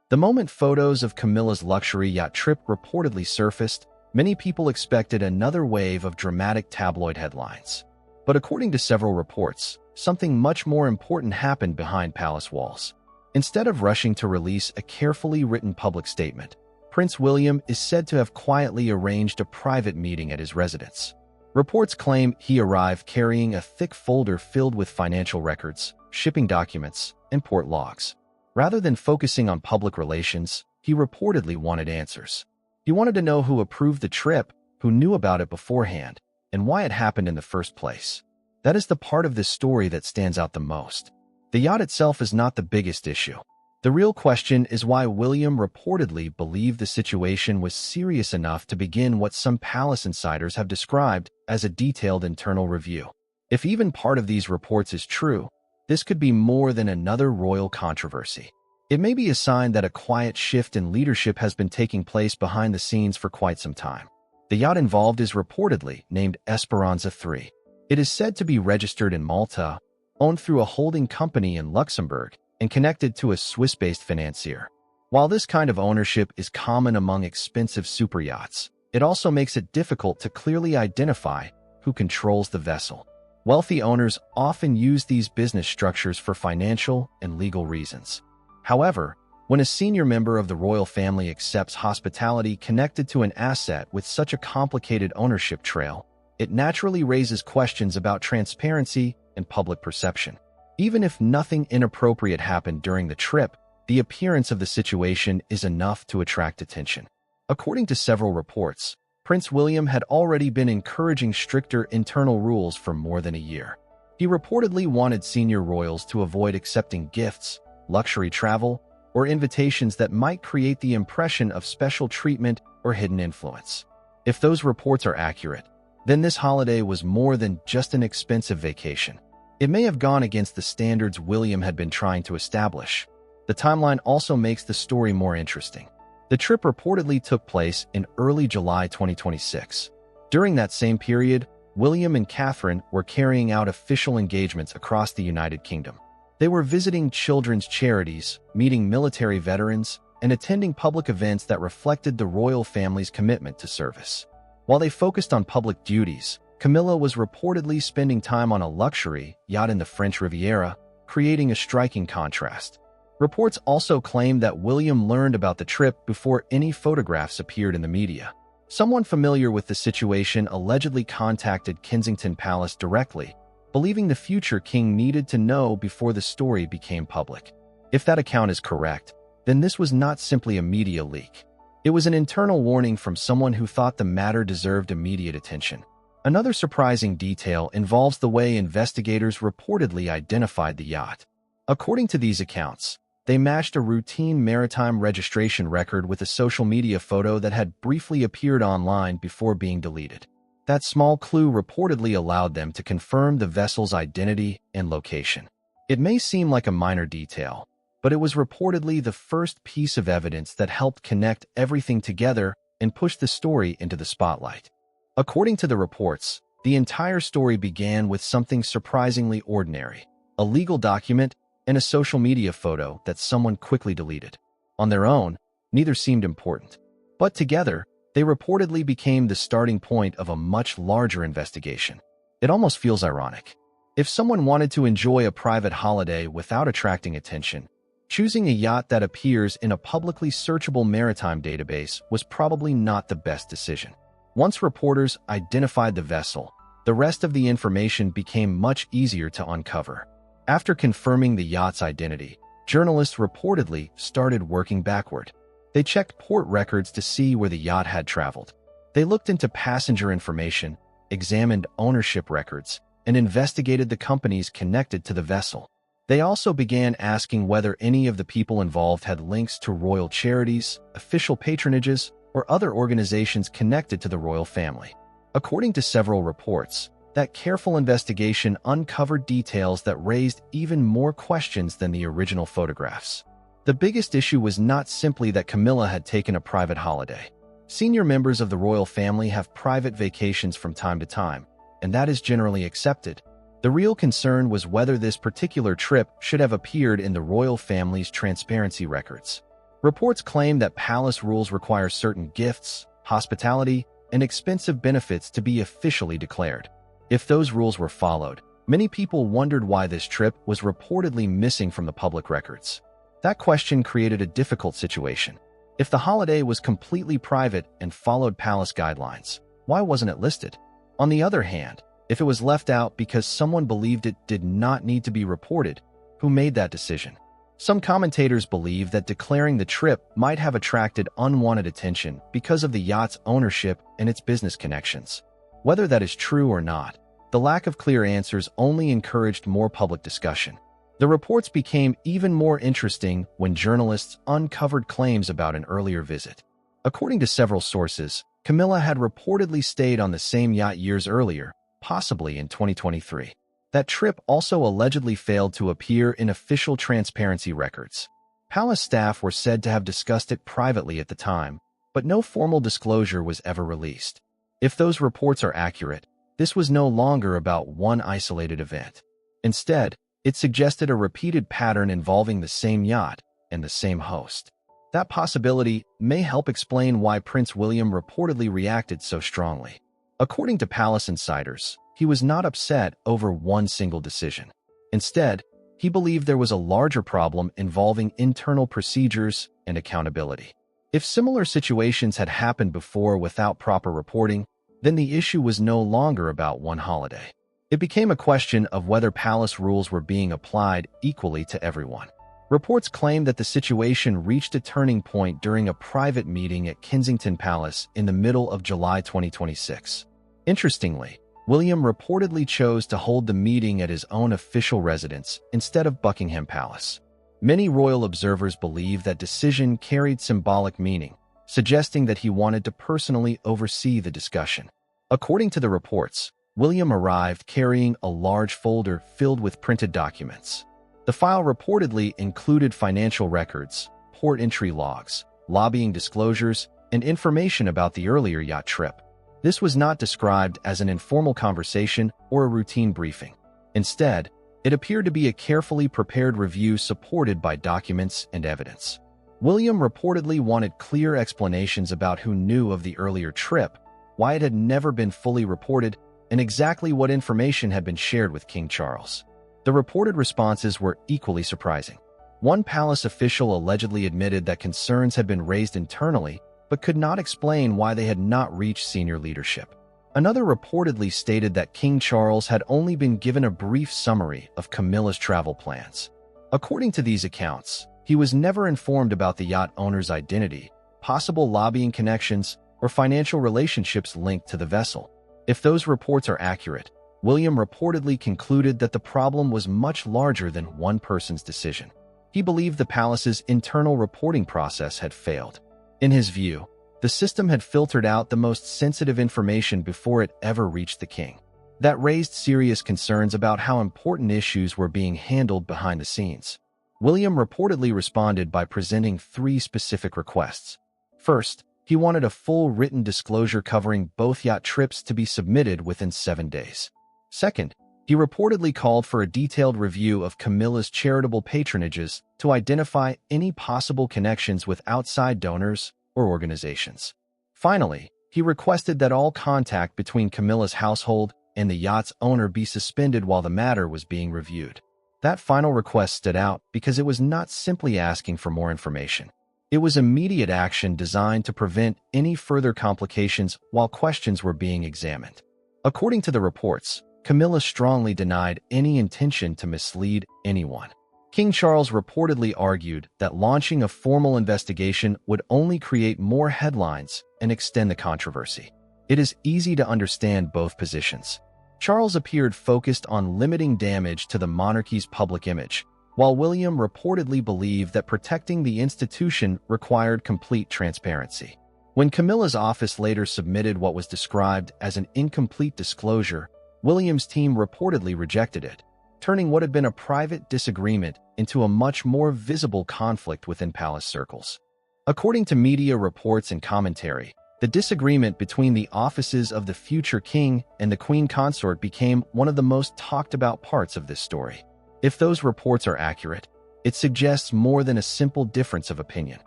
The moment photos of Camilla's luxury yacht trip reportedly surfaced, many people expected another wave of dramatic tabloid headlines. But according to several reports, something much more important happened behind palace walls. Instead of rushing to release a carefully written public statement, Prince William is said to have quietly arranged a private meeting at his residence. Reports claim he arrived carrying a thick folder filled with financial records, shipping documents, and port logs. Rather than focusing on public relations, he reportedly wanted answers. He wanted to know who approved the trip, who knew about it beforehand, and why it happened in the first place. That is the part of this story that stands out the most. The yacht itself is not the biggest issue. The real question is why William reportedly believed the situation was serious enough to begin what some palace insiders have described as a detailed internal review. If even part of these reports is true, this could be more than another royal controversy. It may be a sign that a quiet shift in leadership has been taking place behind the scenes for quite some time. The yacht involved is reportedly named Esperanza 3. It is said to be registered in Malta, owned through a holding company in Luxembourg, and connected to a Swiss-based financier. While this kind of ownership is common among expensive superyachts, it also makes it difficult to clearly identify who controls the vessel. Wealthy owners often use these business structures for financial and legal reasons. However, when a senior member of the royal family accepts hospitality connected to an asset with such a complicated ownership trail, it naturally raises questions about transparency and public perception. Even if nothing inappropriate happened during the trip, the appearance of the situation is enough to attract attention. According to several reports, Prince William had already been encouraging stricter internal rules for more than a year. He reportedly wanted senior royals to avoid accepting gifts, luxury travel, or invitations that might create the impression of special treatment or hidden influence. If those reports are accurate, then this holiday was more than just an expensive vacation. It may have gone against the standards William had been trying to establish. The timeline also makes the story more interesting. The trip reportedly took place in early July 2026. During that same period, William and Catherine were carrying out official engagements across the United Kingdom. They were visiting children's charities, meeting military veterans, and attending public events that reflected the royal family's commitment to service. While they focused on public duties, Camilla was reportedly spending time on a luxury yacht in the French Riviera, creating a striking contrast. Reports also claim that William learned about the trip before any photographs appeared in the media. Someone familiar with the situation allegedly contacted Kensington Palace directly, believing the future king needed to know before the story became public. If that account is correct, then this was not simply a media leak. It was an internal warning from someone who thought the matter deserved immediate attention. Another surprising detail involves the way investigators reportedly identified the yacht. According to these accounts, they matched a routine maritime registration record with a social media photo that had briefly appeared online before being deleted. That small clue reportedly allowed them to confirm the vessel's identity and location. It may seem like a minor detail, but it was reportedly the first piece of evidence that helped connect everything together and push the story into the spotlight. According to the reports, the entire story began with something surprisingly ordinary: a legal document and a social media photo that someone quickly deleted. On their own, neither seemed important. But together, they reportedly became the starting point of a much larger investigation. It almost feels ironic. If someone wanted to enjoy a private holiday without attracting attention, choosing a yacht that appears in a publicly searchable maritime database was probably not the best decision. Once reporters identified the vessel, the rest of the information became much easier to uncover. After confirming the yacht's identity, journalists reportedly started working backward. They checked port records to see where the yacht had traveled. They looked into passenger information, examined ownership records, and investigated the companies connected to the vessel. They also began asking whether any of the people involved had links to royal charities, official patronages, or other organizations connected to the royal family. According to several reports, that careful investigation uncovered details that raised even more questions than the original photographs. The biggest issue was not simply that Camilla had taken a private holiday. Senior members of the royal family have private vacations from time to time, and that is generally accepted. The real concern was whether this particular trip should have appeared in the royal family's transparency records. Reports claim that palace rules require certain gifts, hospitality, and expensive benefits to be officially declared. If those rules were followed, many people wondered why this trip was reportedly missing from the public records. That question created a difficult situation. If the holiday was completely private and followed palace guidelines, why wasn't it listed? On the other hand, if it was left out because someone believed it did not need to be reported, who made that decision? Some commentators believe that declaring the trip might have attracted unwanted attention because of the yacht's ownership and its business connections. Whether that is true or not, the lack of clear answers only encouraged more public discussion. The reports became even more interesting when journalists uncovered claims about an earlier visit. According to several sources, Camilla had reportedly stayed on the same yacht years earlier, possibly in 2023. That trip also allegedly failed to appear in official transparency records. Palace staff were said to have discussed it privately at the time, but no formal disclosure was ever released. If those reports are accurate, this was no longer about one isolated event. Instead, it suggested a repeated pattern involving the same yacht and the same host. That possibility may help explain why Prince William reportedly reacted so strongly. According to palace insiders, he was not upset over one single decision. Instead, he believed there was a larger problem involving internal procedures and accountability. If similar situations had happened before without proper reporting, then the issue was no longer about one holiday. It became a question of whether palace rules were being applied equally to everyone. Reports claim that the situation reached a turning point during a private meeting at Kensington Palace in the middle of July 2026. Interestingly, William reportedly chose to hold the meeting at his own official residence instead of Buckingham Palace. Many royal observers believe that decision carried symbolic meaning, suggesting that he wanted to personally oversee the discussion. According to the reports, William arrived carrying a large folder filled with printed documents. The file reportedly included financial records, port entry logs, lobbying disclosures, and information about the earlier yacht trip. This was not described as an informal conversation or a routine briefing. Instead, it appeared to be a carefully prepared review supported by documents and evidence. William reportedly wanted clear explanations about who knew of the earlier trip, why it had never been fully reported, and exactly what information had been shared with King Charles. The reported responses were equally surprising. One palace official allegedly admitted that concerns had been raised internally, but could not explain why they had not reached senior leadership. Another reportedly stated that King Charles had only been given a brief summary of Camilla's travel plans. According to these accounts, he was never informed about the yacht owner's identity, possible lobbying connections, or financial relationships linked to the vessel. If those reports are accurate, William reportedly concluded that the problem was much larger than one person's decision. He believed the palace's internal reporting process had failed. In his view, the system had filtered out the most sensitive information before it ever reached the king. That raised serious concerns about how important issues were being handled behind the scenes. William reportedly responded by presenting 3 specific requests. First, he wanted a full written disclosure covering both yacht trips to be submitted within 7 days. Second, he reportedly called for a detailed review of Camilla's charitable patronages to identify any possible connections with outside donors or organizations. Finally, he requested that all contact between Camilla's household and the yacht's owner be suspended while the matter was being reviewed. That final request stood out because it was not simply asking for more information. It was immediate action designed to prevent any further complications while questions were being examined. According to the reports, Camilla strongly denied any intention to mislead anyone. King Charles reportedly argued that launching a formal investigation would only create more headlines and extend the controversy. It is easy to understand both positions. Charles appeared focused on limiting damage to the monarchy's public image, while William reportedly believed that protecting the institution required complete transparency. When Camilla's office later submitted what was described as an incomplete disclosure, William's team reportedly rejected it, turning what had been a private disagreement into a much more visible conflict within palace circles. According to media reports and commentary, the disagreement between the offices of the future king and the queen consort became one of the most talked about parts of this story. If those reports are accurate, it suggests more than a simple difference of opinion.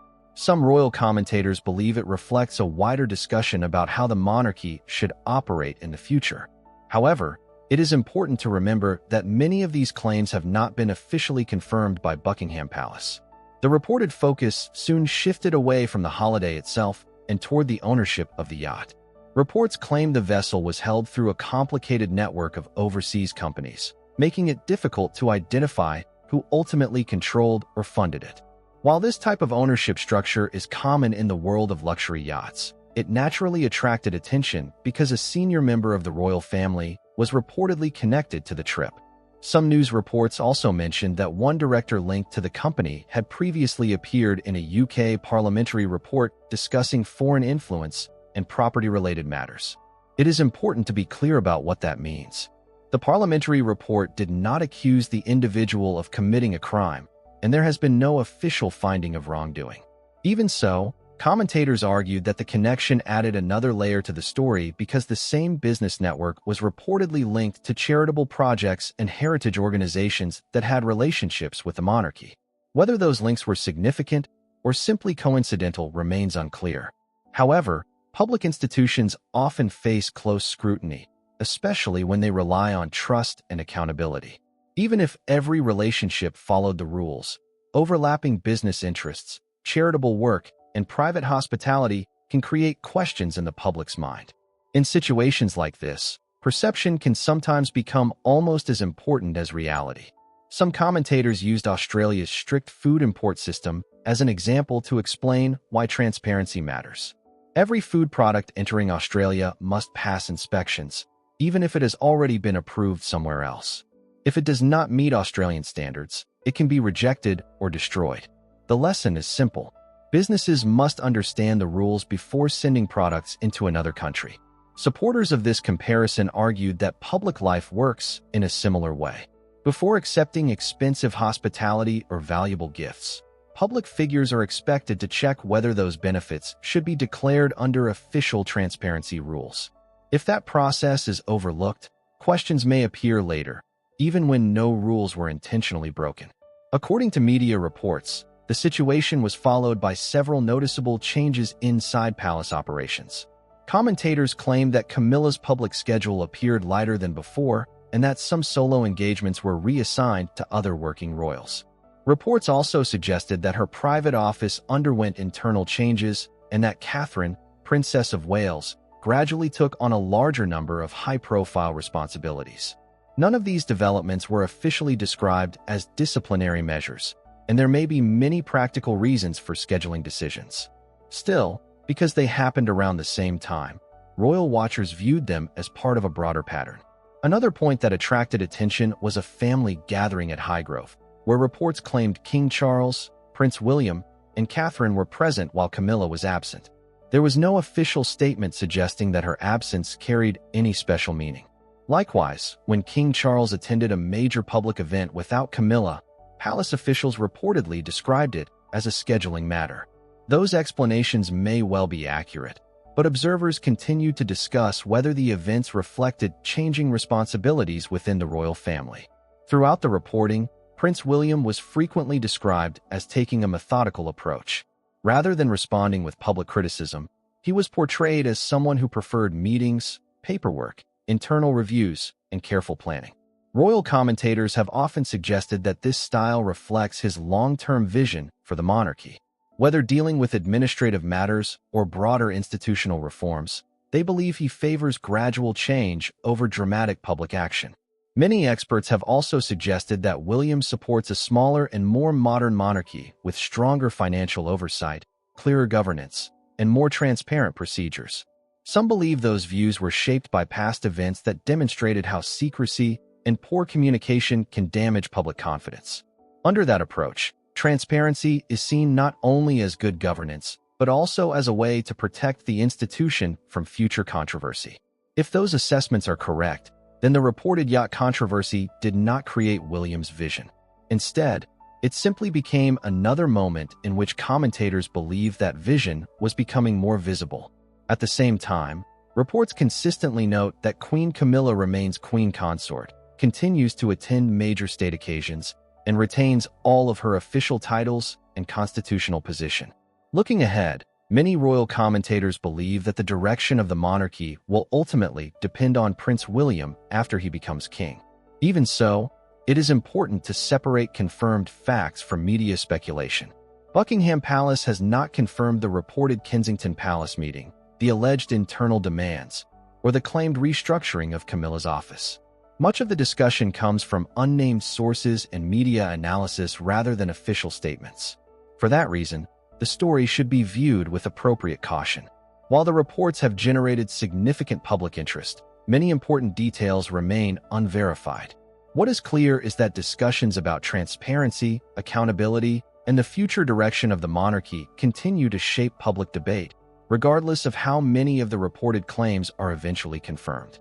Some royal commentators believe it reflects a wider discussion about how the monarchy should operate in the future. However, it is important to remember that many of these claims have not been officially confirmed by Buckingham Palace. The reported focus soon shifted away from the holiday itself and toward the ownership of the yacht. Reports claim the vessel was held through a complicated network of overseas companies, making it difficult to identify who ultimately controlled or funded it. While this type of ownership structure is common in the world of luxury yachts, it naturally attracted attention because a senior member of the royal family was reportedly connected to the trip. Some news reports also mentioned that one director linked to the company had previously appeared in a UK parliamentary report discussing foreign influence and property-related matters. It is important to be clear about what that means. The parliamentary report did not accuse the individual of committing a crime, and there has been no official finding of wrongdoing. Even so, commentators argued that the connection added another layer to the story because the same business network was reportedly linked to charitable projects and heritage organizations that had relationships with the monarchy. Whether those links were significant or simply coincidental remains unclear. However, public institutions often face close scrutiny, especially when they rely on trust and accountability. Even if every relationship followed the rules, overlapping business interests, charitable work, and private hospitality can create questions in the public's mind. In situations like this, perception can sometimes become almost as important as reality. Some commentators used Australia's strict food import system as an example to explain why transparency matters. Every food product entering Australia must pass inspections, even if it has already been approved somewhere else. If it does not meet Australian standards, it can be rejected or destroyed. The lesson is simple. Businesses must understand the rules before sending products into another country. Supporters of this comparison argued that public life works in a similar way. Before accepting expensive hospitality or valuable gifts, public figures are expected to check whether those benefits should be declared under official transparency rules. If that process is overlooked, questions may appear later, even when no rules were intentionally broken. According to media reports, the situation was followed by several noticeable changes inside palace operations. Commentators claimed that Camilla's public schedule appeared lighter than before, and that some solo engagements were reassigned to other working royals. Reports also suggested that her private office underwent internal changes and that Catherine, Princess of Wales, gradually took on a larger number of high-profile responsibilities. None of these developments were officially described as disciplinary measures, and there may be many practical reasons for scheduling decisions. Still, because they happened around the same time, royal watchers viewed them as part of a broader pattern. Another point that attracted attention was a family gathering at Highgrove, where reports claimed King Charles, Prince William, and Catherine were present while Camilla was absent. There was no official statement suggesting that her absence carried any special meaning. Likewise, when King Charles attended a major public event without Camilla, palace officials reportedly described it as a scheduling matter. Those explanations may well be accurate, but observers continued to discuss whether the events reflected changing responsibilities within the royal family. Throughout the reporting, Prince William was frequently described as taking a methodical approach. Rather than responding with public criticism, he was portrayed as someone who preferred meetings, paperwork, internal reviews, and careful planning. Royal commentators have often suggested that this style reflects his long-term vision for the monarchy. Whether dealing with administrative matters or broader institutional reforms, they believe he favors gradual change over dramatic public action. Many experts have also suggested that William supports a smaller and more modern monarchy with stronger financial oversight, clearer governance, and more transparent procedures. Some believe those views were shaped by past events that demonstrated how secrecy and poor communication can damage public confidence. Under that approach, transparency is seen not only as good governance, but also as a way to protect the institution from future controversy. If those assessments are correct, then the reported yacht controversy did not create William's vision. Instead, it simply became another moment in which commentators believed that vision was becoming more visible. At the same time, reports consistently note that Queen Camilla remains queen consort, continues to attend major state occasions, and retains all of her official titles and constitutional position. Looking ahead, many royal commentators believe that the direction of the monarchy will ultimately depend on Prince William after he becomes king. Even so, it is important to separate confirmed facts from media speculation. Buckingham Palace has not confirmed the reported Kensington Palace meeting, the alleged internal demands, or the claimed restructuring of Camilla's office. Much of the discussion comes from unnamed sources and media analysis rather than official statements. For that reason, the story should be viewed with appropriate caution. While the reports have generated significant public interest, many important details remain unverified. What is clear is that discussions about transparency, accountability, and the future direction of the monarchy continue to shape public debate, regardless of how many of the reported claims are eventually confirmed.